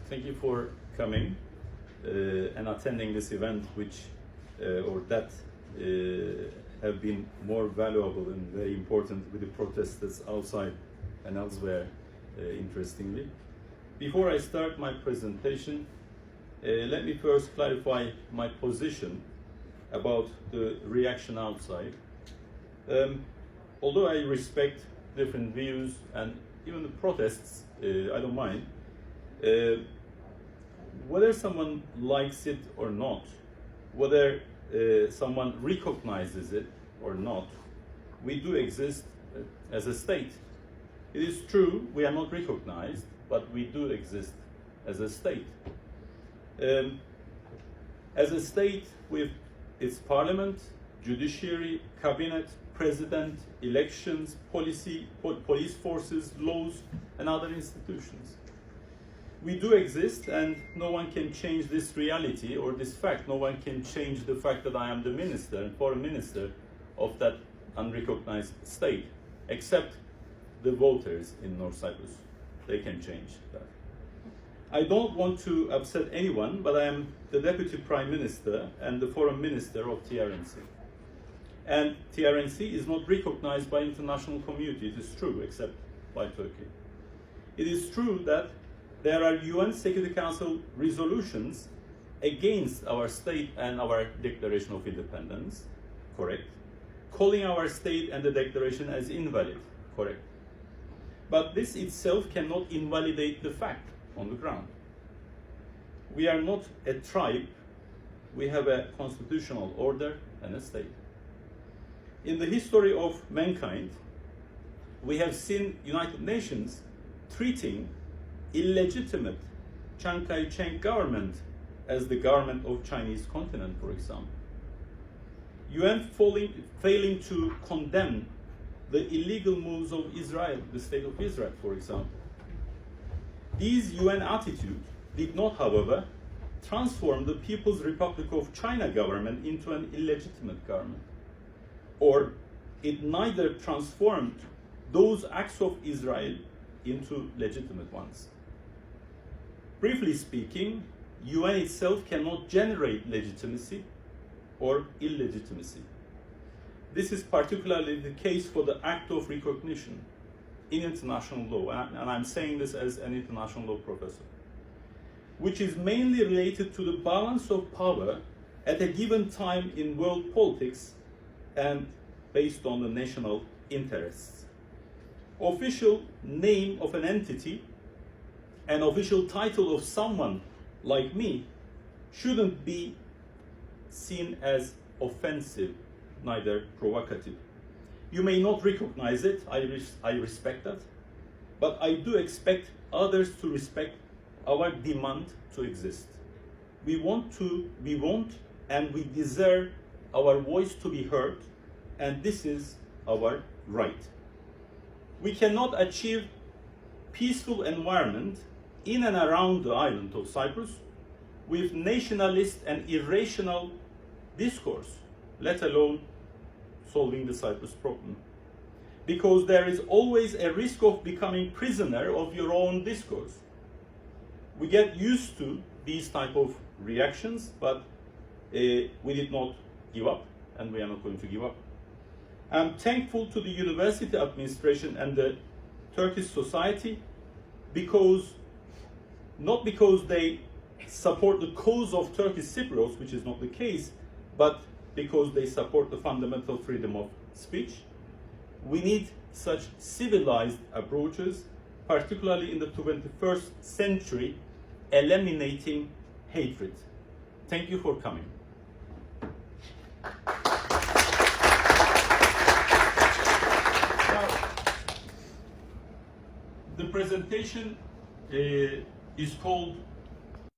Thank you for coming and attending this event, which or that have been more valuable and very important with the protests outside and elsewhere, interestingly. Before I start my presentation, let me first clarify my position about the reaction outside. Although I respect different views and even the protests, I don't mind. Whether someone likes it or not, whether someone recognizes it or not, we do exist as a state. It is true we are not recognized, but we do exist as a state. As a state with its parliament, judiciary, cabinet, president, elections, police forces, laws, and other institutions. We do exist, and no one can change this reality or this fact. No one can change the fact that I am the minister and foreign minister of that unrecognized state, except the voters in North Cyprus. They can change that. I don't want to upset anyone, but I am the Deputy Prime Minister and the Foreign Minister of TRNC. And TRNC is not recognized by international community, it is true, except by Turkey. It is true that there are UN Security Council resolutions against our state and our Declaration of Independence, correct, calling our state and the declaration as invalid, correct. But this itself cannot invalidate the fact on the ground. We are not a tribe, we have a constitutional order and a state. In the history of mankind, we have seen United Nations treating illegitimate Chiang Kai-shek government as the government of Chinese continent, for example. UN failing to condemn the illegal moves of Israel, the state of Israel, for example. These UN attitudes did not, however, transform the People's Republic of China government into an illegitimate government, or it neither transformed those acts of Israel into legitimate ones. Briefly speaking, UN itself cannot generate legitimacy or illegitimacy. This is particularly the case for the act of recognition in international law, and I'm saying this as an international law professor, which is mainly related to the balance of power at a given time in world politics and based on the national interests. Official name of an entity and official title of someone like me shouldn't be seen as offensive, neither provocative. You may not recognize it, I respect that, but I do expect others to respect our demand to exist. We want and we deserve our voice to be heard, and this is our right. We cannot achieve peaceful environment in and around the island of Cyprus with nationalist and irrational discourse, let alone solving the Cyprus problem. Because there is always a risk of becoming prisoner of your own discourse. We get used to these type of reactions, but we did not give up, and we are not going to give up. I'm thankful to the university administration and the Turkish society not because they support the cause of Turkish Cypriots, which is not the case, but because they support the fundamental freedom of speech. We need such civilized approaches, particularly in the 21st century, eliminating hatred. Thank you for coming. Now, the presentation is called